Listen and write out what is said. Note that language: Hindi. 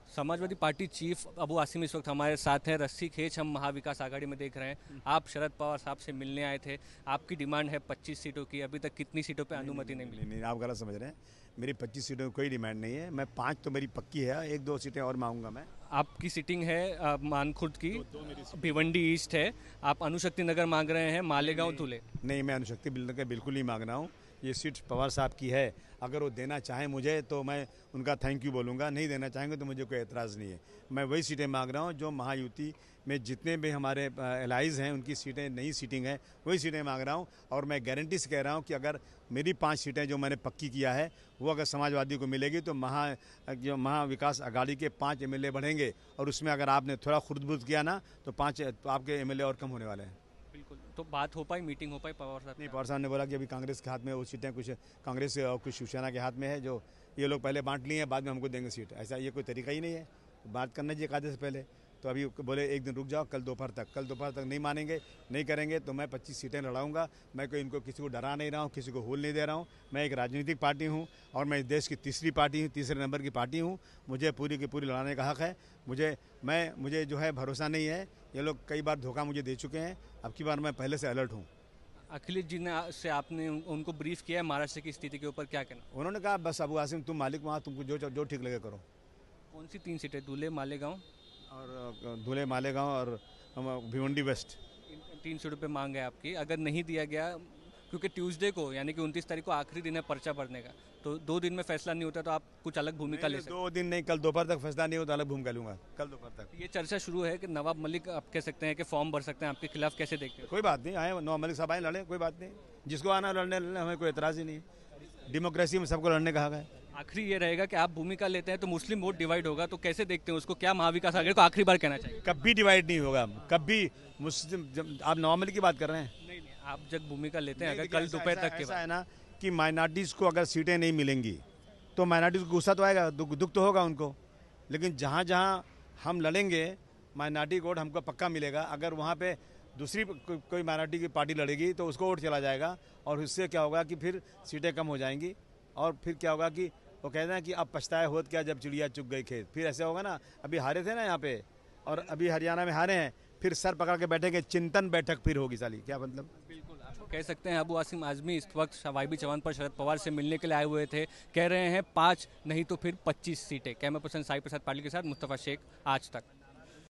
समाजवादी पार्टी चीफ अबू आसिम इस वक्त हमारे साथ हैं। रस्सी खेच हम महाविकास आघाड़ी में देख रहे हैं। आप शरद पवार साहब से मिलने आए थे। आपकी डिमांड है 25 सीटों की। अभी तक कितनी सीटों पे अनुमति नहीं मिली? नहीं, आप गलत समझ रहे हैं। मेरी 25 सीटों की कोई डिमांड नहीं है। मैं 5 तो मेरी पक्की है, 1-2 सीटें और मांगूंगा मैं। आपकी सीटिंग है मानखुर्द की, दो मेरी सीटें। भिवंडी ईस्ट है। आप अणुशक्ति नगर मांग रहे हैं, मालेगांव धुले। नहीं, मैं अणुशक्ति बिल्कुल नहीं मांग रहा हूँ। ये सीट पवार साहब की है। अगर वो देना चाहें मुझे तो मैं उनका थैंक यू बोलूँगा, नहीं देना चाहेंगे तो मुझे कोई एतराज़ नहीं है। मैं वही सीटें मांग रहा हूँ जो महायुति में जितने भी हमारे एलाइज हैं उनकी सीटें, नई सीटिंग है, वही सीटें मांग रहा हूँ। और मैं गारंटी से कह रहा हूँ कि अगर मेरी 5 सीटें जो मैंने पक्की किया है वो अगर समाजवादी को मिलेगी तो महाविकास आघाड़ी के 5 एमएलए बढ़ेंगे। और उसमें अगर आपने थोड़ा खुर्द-बुर्द किया ना तो 5 आपके एमएलए और कम होने वाले हैं। बिल्कुल। तो बात हो पाई, मीटिंग हो पाई पवार साहब? नहीं, पवार साहब ने बोला कि अभी कांग्रेस के हाथ में वो सीटें, कुछ कांग्रेस और कुछ शिवसेना के हाथ में है, जो ये लोग पहले बांट लिए हैं, बाद में हमको देंगे सीट। ऐसा ये कोई तरीका ही नहीं है। बात करना चाहिए कायदे से पहले। तो अभी बोले एक दिन रुक जाओ, कल दोपहर तक नहीं मानेंगे, नहीं करेंगे तो मैं 25 सीटें लड़ाऊंगा। मैं कोई इनको किसी को डरा नहीं रहा हूँ, किसी को होल नहीं दे रहा हूँ। मैं एक राजनीतिक पार्टी हूँ और मैं इस देश की तीसरी पार्टी हूँ, तीसरे नंबर की पार्टी हूँ। मुझे पूरी की पूरी लड़ाने का हक है। मुझे जो है भरोसा नहीं है। ये लोग कई बार धोखा मुझे दे चुके हैं। अब की बार मैं पहले से अलर्ट हूँ। अखिलेश जी ने से आपने उनको ब्रीफ किया है महाराष्ट्र की स्थिति के ऊपर, क्या कहना? उन्होंने कहा बस अबू आसिम तुम मालिक, वहाँ तुमको जो ठीक लगे करो। कौन सी 3 सीटें? धुले, मालेगांव और धुले, मालेगांव और भिवंडी वेस्ट। 3 सीटों पे मांग है आपकी। अगर नहीं दिया गया, क्योंकि ट्यूसडे को यानी कि 29 तारीख को आखिरी दिन है पर्चा भरने का, तो 2 दिन में फैसला नहीं होता तो आप कुछ अलग भूमिका ले सकते हैं? 2 दिन नहीं, कल दोपहर तक फैसला नहीं होता अलग भूमिका लूंगा, कल दोपहर तक। ये चर्चा शुरू है कि नवाब मलिक आप कह सकते हैं कि फॉर्म भर सकते हैं आपके खिलाफ, कैसे देखते हैं? कोई बात नहीं, आए नवाब मलिक साहब आए, लड़े, कोई बात नहीं। जिसको आना लड़ने, हमें कोई एतराज़ ही नहीं है। डेमोक्रेसी में सबको लड़ने का हक है। आखिरी ये रहेगा कि आप भूमिका लेते हैं तो मुस्लिम वोट डिवाइड होगा, तो कैसे देखते हैं उसको? क्या महाविकास आघाड़ी को आखिरी बार कहना चाहिए? कभी डिवाइड नहीं होगा, कभी मुस्लिम। आप नवाब मलिक की बात कर रहे हैं? नहीं, आप जब भूमिका लेते हैं, अगर कल दोपहर तक के ऐसा बाद है ना कि माइनॉरिटीज़ को अगर सीटें नहीं मिलेंगी तो माइनॉरिटीज़ को गुस्सा तो आएगा, दुख तो होगा उनको। लेकिन जहाँ जहाँ हम लड़ेंगे माइनॉरिटी वोट हमको पक्का मिलेगा। अगर वहाँ पे दूसरी कोई माइनॉरिटी की पार्टी लड़ेगी तो उसको वोट चला जाएगा और उससे क्या होगा कि फिर सीटें कम हो जाएंगी। और फिर क्या होगा कि वो कहते हैं कि अब पछताए होत क्या जब चिड़िया चुग गई खेत। फिर ऐसे होगा ना, अभी हारे थे ना यहाँ पे और अभी हरियाणा में हारे हैं, फिर सर पकड़ के बैठेंगे, चिंतन बैठक फिर होगी साली। क्या मतलब? बिल्कुल आप कह सकते हैं अबू आसिम आजमी इस वक्त वाई बी चौहान पर शरद पवार से मिलने के लिए आए हुए थे। कह रहे हैं 5 नहीं तो फिर 25 सीटें। कैमरा पर्सन साई प्रसाद पाटिल के साथ मुस्तफ़ा शेख, आज तक।